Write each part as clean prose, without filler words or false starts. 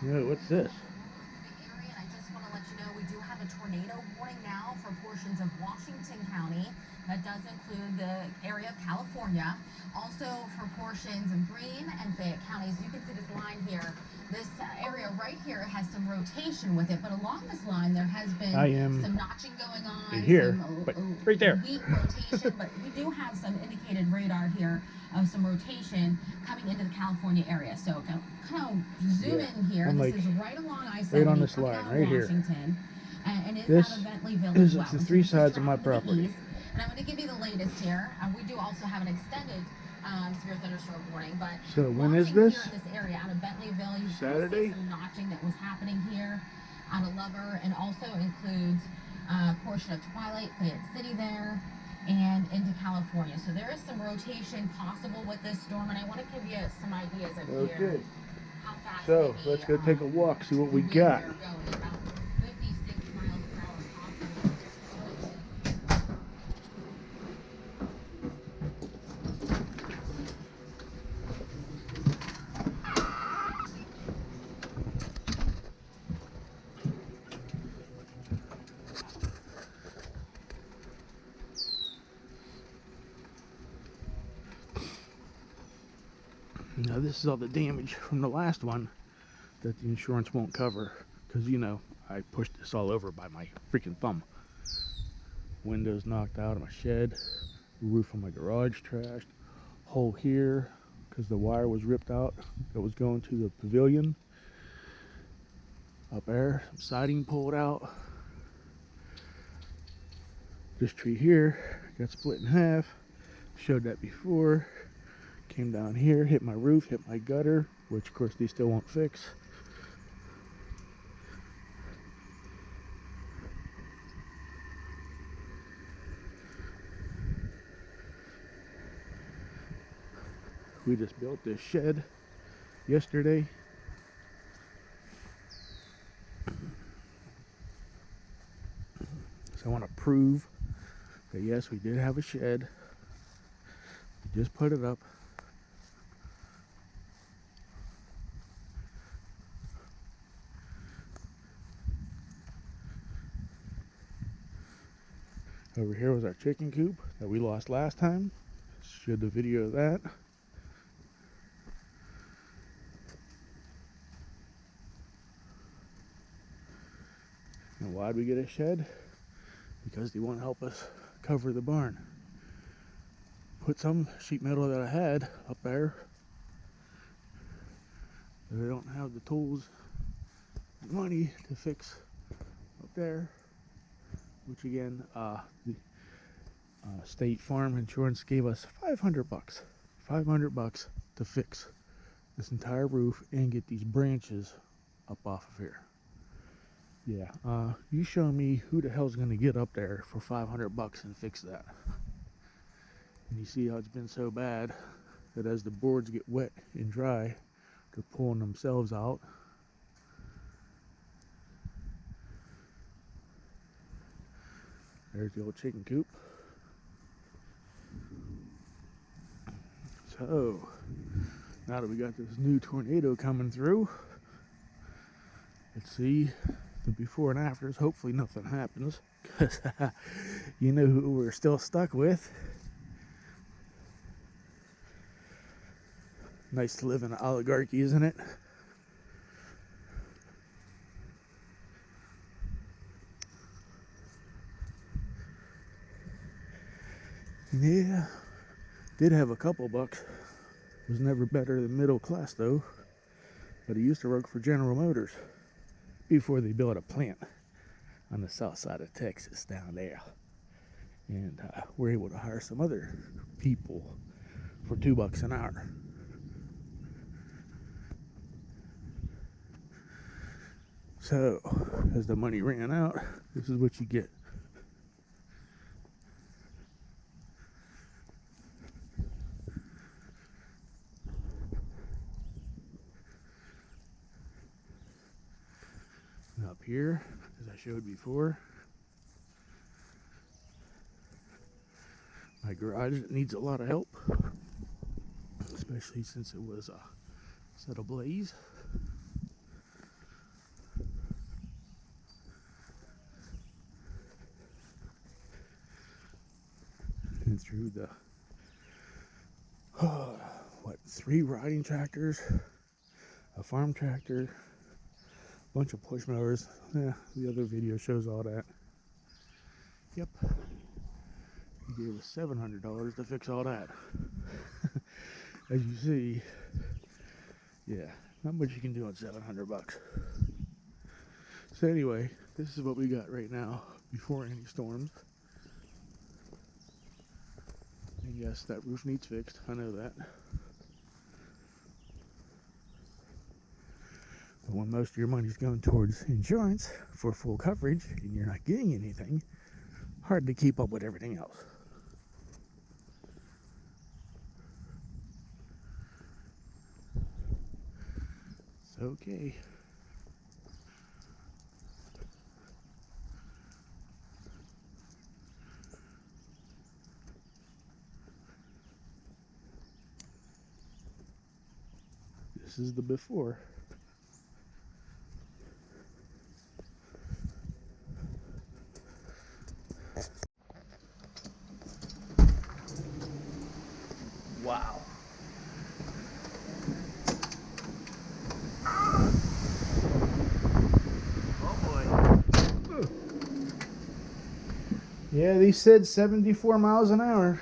Yeah, what's this? The area, and I just want to let you know we do have a tornado warning now for portions of Washington County. That does include the area of California. Also for portions of Greene and Fayette counties. You can see this line here. This area right here has some rotation with it, but along this line there has been I am some notching going on, here, some but right there. weak rotation, but we do have some indicated radar here of some rotation coming into the California area. So kind of zoom in here. I'm This like is right along I-70 right on this coming line out of right here. Washington, and it's This out of Bentleyville as is well. the So three this is sides of my traveling to the property. east, and I'm going to give you the latest here. We do also have an extended severe thunderstorm warning, but So when is watching this? here in this area out of Bentleyville, you Saturday? see some notching that was happening here out of Lover, and also includes a portion of Twilight, Fayette City there, and into California. So there is some rotation possible with this storm, and I want to give you some ideas of here Okay. how fast So maybe, let's go take a walk, see what we winds got. are going. About 56 miles per hour possible. Now this is all the damage from the last one that the insurance won't cover, because you know I pushed this all over by my freaking thumb. Windows knocked out of my shed, roof of my garage trashed, hole here because the wire was ripped out that was going to the pavilion. Up there, some siding pulled out. This tree here got split in half. Showed that before. Came down here, hit my roof, hit my gutter, which of course they still won't fix. We just built this shed yesterday. So I want to prove that yes, we did have a shed. We just put it up. Over here was our chicken coop that we lost last time. Showed the video of that. And why'd we get a shed? Because they won't help us cover the barn. Put some sheet metal that I had up there. They don't have the tools and money to fix up there. Which again, the State Farm Insurance gave us $500. $500 to fix this entire roof and get these branches up off of here. Yeah, you show me who the hell's gonna get up there for $500 and fix that. And you see how it's been so bad that as the boards get wet and dry, they're pulling themselves out. There's the old chicken coop. So, now that we got this new tornado coming through, let's see the before and afters. Hopefully nothing happens, because you know who we're still stuck with. Nice to live in an oligarchy, isn't it? Yeah, did have a couple bucks. Was never better than middle class though. But I used to work for General Motors before they built a plant on the south side of Texas down there. And we're able to hire some other people for $2 an hour. So, as the money ran out, this is what you get. And up here, as I showed before, my garage needs a lot of help, especially since it was set ablaze. through the, what, 3 riding tractors, a farm tractor, a bunch of push mowers. Yeah, the other video shows all that. Yep. He gave us $700 to fix all that. As you see, yeah, not much you can do on $700. So anyway, this is what we got right now before any storms. And yes, that roof needs fixed. I know that. But when most of your money's going towards insurance for full coverage and you're not getting anything, hard to keep up with everything else. It's okay. This is the before. Wow. Oh boy. Yeah, they said 74 miles an hour.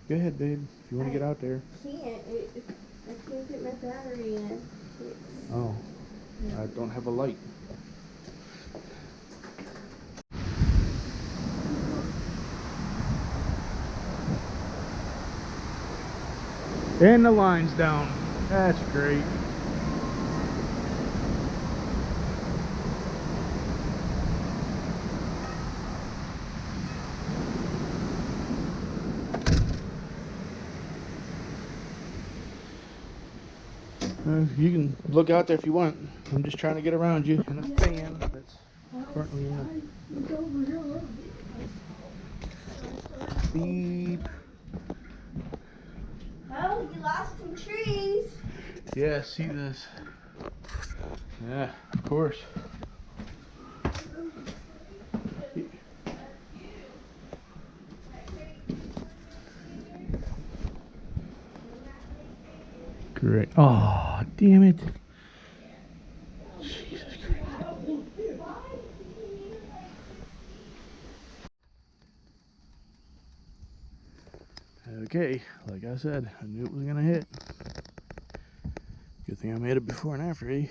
Go ahead, babe, if you want to get out there. I can't get my battery in. Oh, I don't have a light. And the line's down. That's great. You can look out there if you want. I'm just trying to get around you in a fan that's currently in the beep. Oh, you lost some trees. Yeah, see this. Yeah, of course. Great. Oh, damn it. Jesus Christ. Okay, like I said, I knew it was gonna hit. Good thing I made it before and after, eh?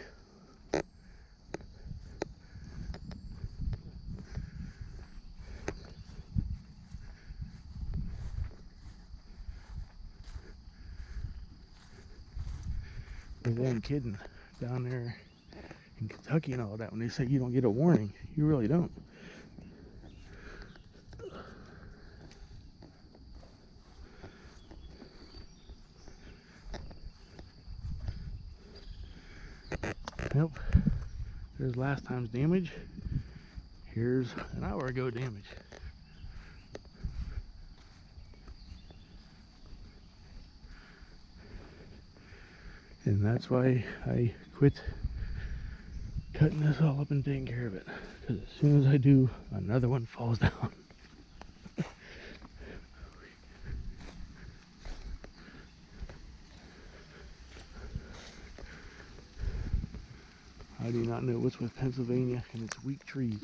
But then kidding down there in Kentucky and all that, when they say you don't get a warning, you really don't. Nope. There's last time's damage. Here's an hour ago damage. And that's why I quit cutting this all up and taking care of it. Because as soon as I do, another one falls down. I do not know what's with Pennsylvania and its weak trees.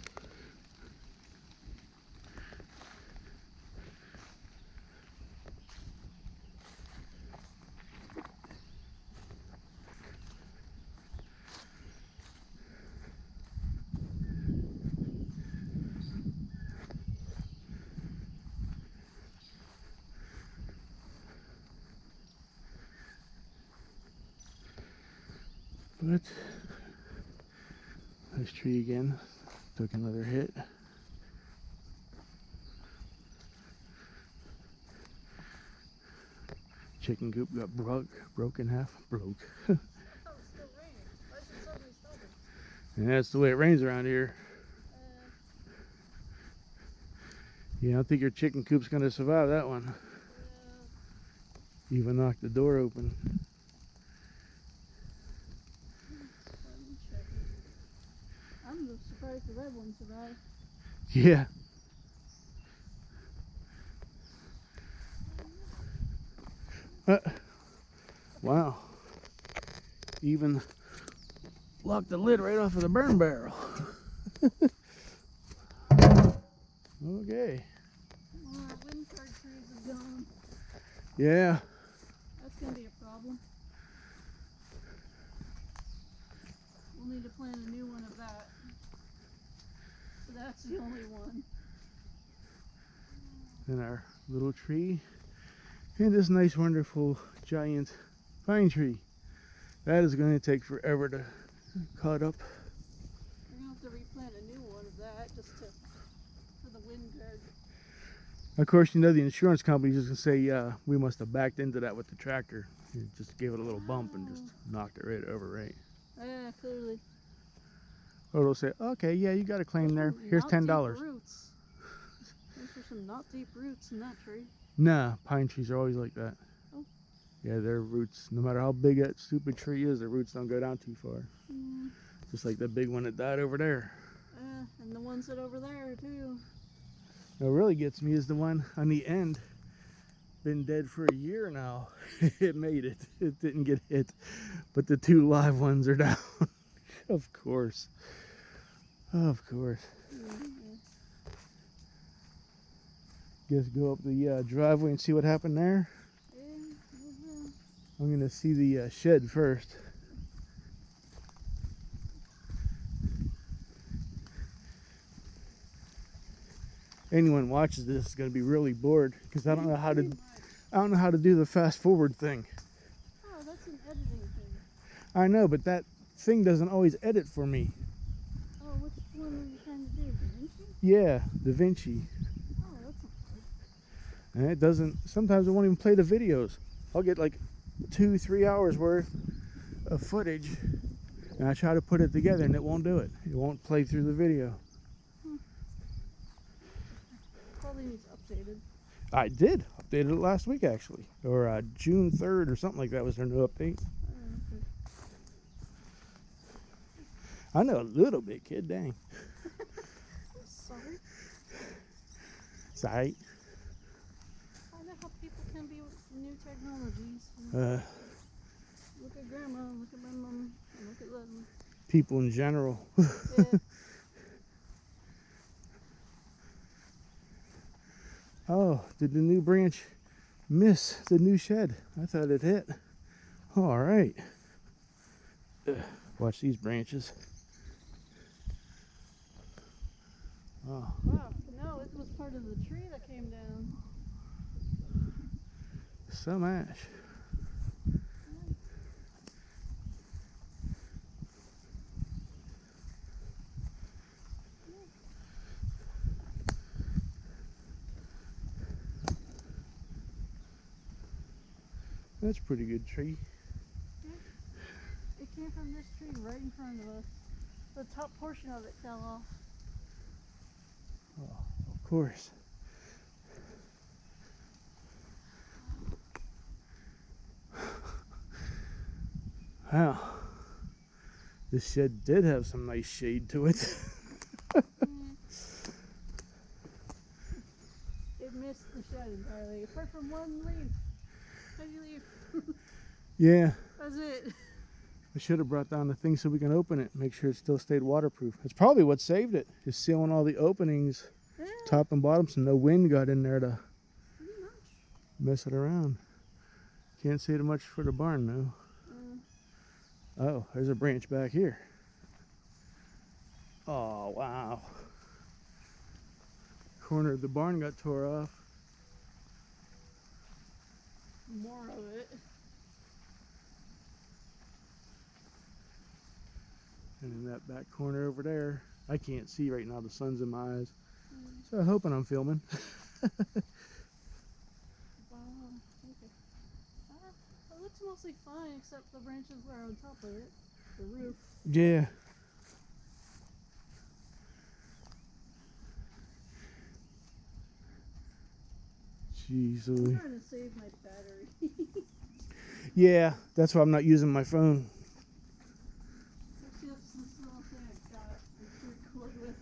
But this tree again took another hit. Chicken coop got broke in half. Broke. Oh, it's still raining. Why is it suddenly stopping? And that's the way it rains around here. Yeah, I don't think your chicken coop's gonna survive that one. Yeah. Even knocked the door open. Let me check it. I'm just surprised the red one survived. Yeah. Even locked the lid right off of the burn barrel. Okay. Well, our wind card trees have gone. Yeah. That's gonna be a problem. We'll need to plant a new one of that. But that's the only one. And our little tree. And this nice, wonderful, giant pine tree. That is going to take forever to cut up. We're gonna have to replant a new one of that just to for the wind guard. Of course, you know the insurance company is just going to say, we must have backed into that with the tractor. You just gave it a little bump and just knocked it right over, right? Yeah, clearly. Or they'll say, okay, yeah, you got a claim there. Here's Not $10. deep roots. Those are some not deep roots in that tree. Nah, pine trees are always like that. Oh. Yeah, their roots, no matter how big that stupid tree is, their roots don't go down too far. Mm. Just like that big one that died over there. And the ones that over there too. What really gets me is the one on the end. Been dead for a year now. It made it. It didn't get hit. But the two live ones are down. Of course. Of course. Mm-hmm. Guess go up the driveway and see what happened there. Yeah, I'm going to see the shed first. Anyone watches this is going to be really bored because I don't know how to do the fast forward thing. Oh, that's an editing thing. I know, but that thing doesn't always edit for me. Oh, which one are you trying to do? DaVinci? Yeah, DaVinci. Oh, that's not hard. And it doesn't, sometimes it won't even play the videos. I'll get like 2-3 hours worth of footage and I try to put it together and it won't do it. It won't play through the video. Probably needs updated. I did updated it last week actually, or June 3rd or something like that was their new update. Okay. I know a little bit, kid, dang. Sorry. Sorry. I know how people can be with new technologies. Look at grandma, look at my mom, and look at Leslie. People in general. Yeah. Oh, did the new branch miss the new shed? I thought it hit. All right. Watch these branches. Oh, Wow, no, it was part of the tree that came down. some ash. That's a pretty good tree. It came from this tree right in front of us. The top portion of it fell off. Oh, of course. Wow. This shed did have some nice shade to it. It missed the shed entirely, apart from one leaf. Tiny leaf. Yeah. That's it. I should have brought down the thing so we can open it, make sure it still stayed waterproof. That's probably what saved it, is sealing all the openings, Yeah, top and bottom, so no wind got in there to pretty much. mess it around. Can't say too much for the barn though. Oh, there's a branch back here. Oh, wow. Corner of the barn got tore off. More of it. And in that back corner over there, I can't see right now, the sun's in my eyes. So I'm hoping I'm filming. Wow. Okay. It looks mostly fine, except the branches that are on top of it. The roof. Yeah. Jeez, I'm Louie. trying to save my battery. Yeah, that's why I'm not using my phone. That's just this little thing I got to record with.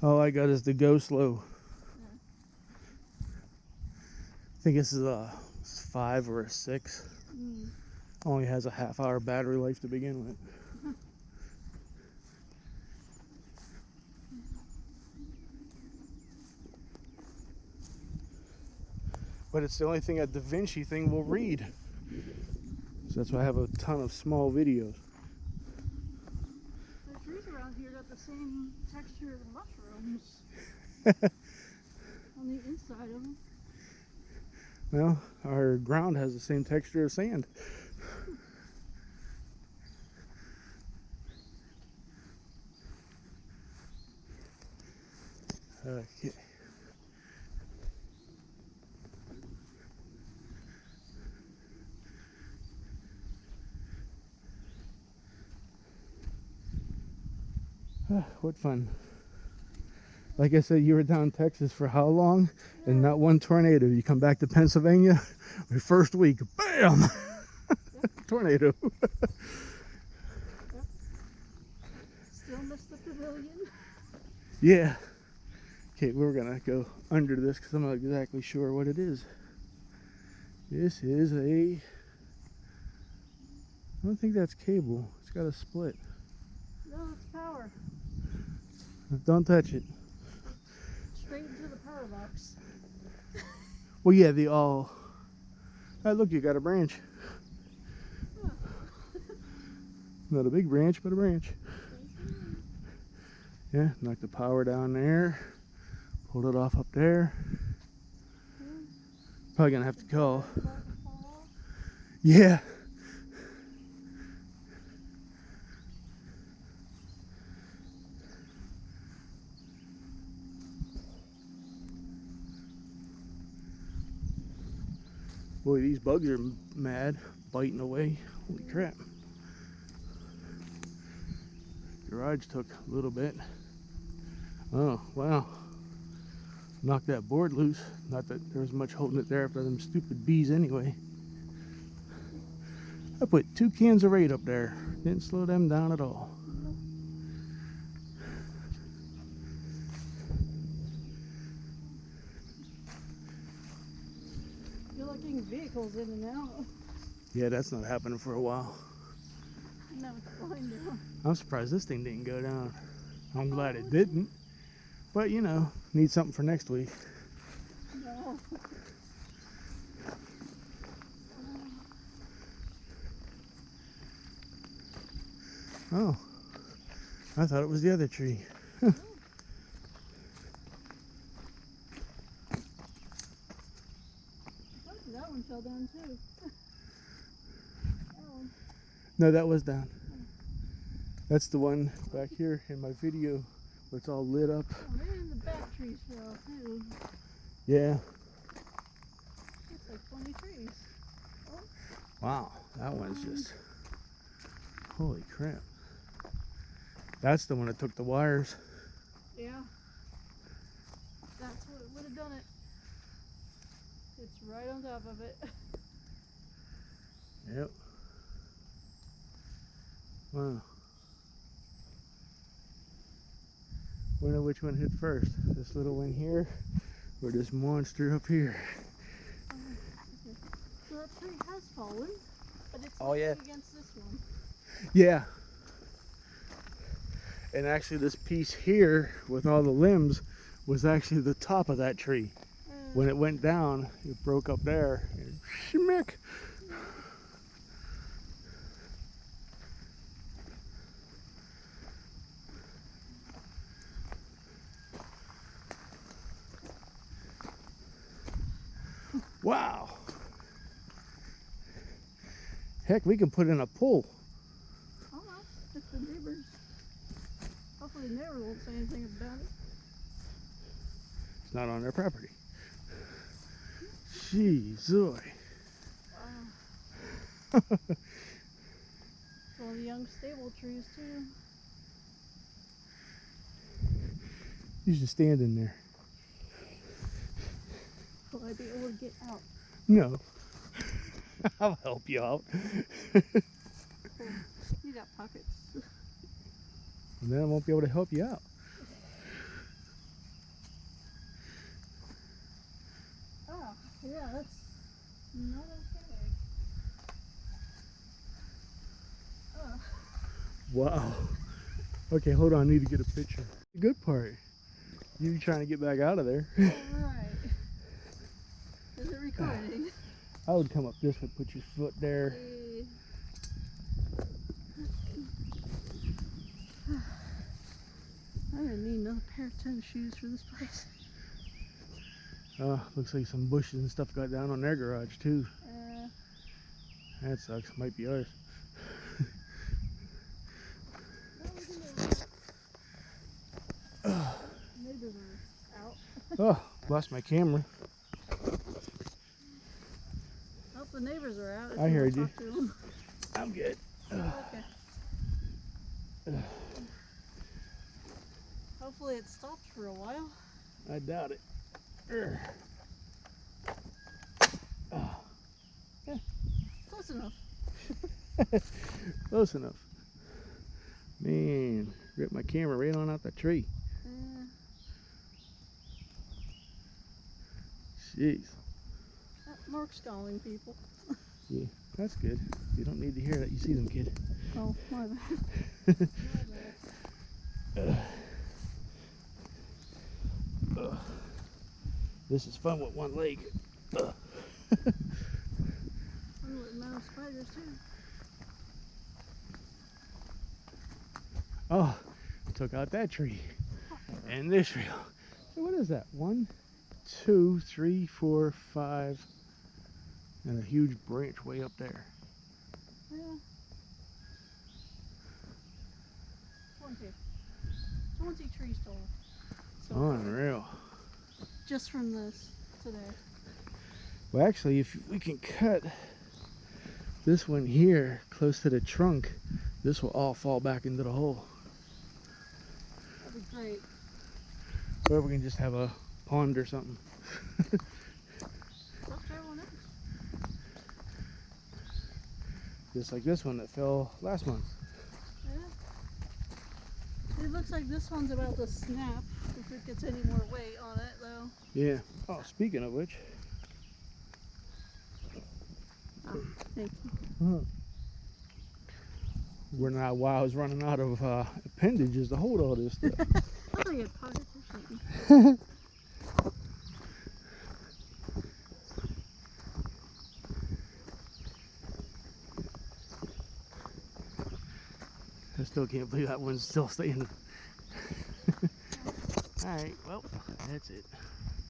All I got is the go slow. I think this is a 5 or a 6. Only has a half-hour battery life to begin with. But it's the only thing that Da Vinci thing will read. So that's why I have a ton of small videos. The trees around here got the same texture as mushrooms on the inside of them. Well, our ground has the same texture as sand. Okay. What fun. Like I said, you were down in Texas for how long? And not one tornado. You come back to Pennsylvania, your first week, bam! Yep. Tornado. Yep. Still missed the pavilion. Yeah. Okay, we're gonna go under this because I'm not exactly sure what it is. This is a... I don't think that's cable. It's got a split. No, it's power. Don't touch it. Straight into the power box. Well, yeah, they all... Ah, look, you got a branch. Huh. Not a big branch, but a branch. Yeah, knock the power down there. Pull it off up there. Probably gonna have to call. Yeah. Boy, these bugs are mad, biting away. Holy crap. Garage took a little bit. Oh, wow. Knocked that board loose. Not that there was much holding it there after them stupid bees anyway. I put 2 cans of Raid up there. Didn't slow them down at all. You're like getting vehicles in and out. Yeah, that's not happening for a while. Now it's flying down. I'm surprised this thing didn't go down. I'm glad it didn't. But, you know, need something for next week. No. Oh, I thought it was the other tree. That one fell down too. That one. No, that was down. That's the one back here in my video where it's all lit up. Oh man, the back trees fell too. Yeah. It's like 20 trees. Oh. Wow, that one's just... Holy crap. That's the one that took the wires. Yeah. That's what would have done it. It's right on top of it. Yep. Wow. Wonder which one hit first. This little one here or this monster up here. Okay. So that tree has fallen, but it's Oh, yeah. against this one. Yeah. And actually this piece here with all the limbs was actually the top of that tree. When it went down, it broke up there and schmick. Wow. Heck, we can put in a pool. Oh well, if the neighbors, hopefully the neighbors won't say anything about it. It's not on their property. Jeez, oi. Wow. One of the young stable trees too. You should stand in there. Will I be able to get out? No. I'll help you out. You got pockets. And then I won't be able to help you out. Ah, yeah, that's not okay. Wow. Okay, hold on. I need to get a picture. The good part. You trying to get back out of there. Alright. Is it recording? I would come up this way, put your foot there. I'm gonna need another pair of tennis shoes for this place. Looks like some bushes and stuff got down on their garage too. That sucks. Might be ours. Neighbors are out. Oh, lost my camera. Oh, the neighbors are out. If I heard wanna you. talk to them. I'm good. Okay. Hopefully it stops for a while. I doubt it. Close enough. Close enough. Man, ripped my camera right on out the tree. Jeez. Mark's calling people. Yeah, that's good. You don't need to hear that. You see them, kid. Oh, my bad. This is fun with one leg. I'm letting out spiders too. Oh, took out that tree. And this tree. So what is that? 1, 2, 3, 4, 5. And a huge branch way up there. Yeah. 20 trees total. So Unreal. just from this today. Well, actually, if we can cut this one here close to the trunk, this will all fall back into the hole. That'd be great. Or we can just have a pond or something. Let's try one else. Just like this one that fell last month. Yeah. It looks like this one's about to snap if it gets any more weight on it, though. Yeah. Oh, speaking of which. Thank you. We're not, while I was running out of appendages to hold all this stuff. I thought you had pockets or something. I still can't believe that one's still standing. Alright, well, that's it.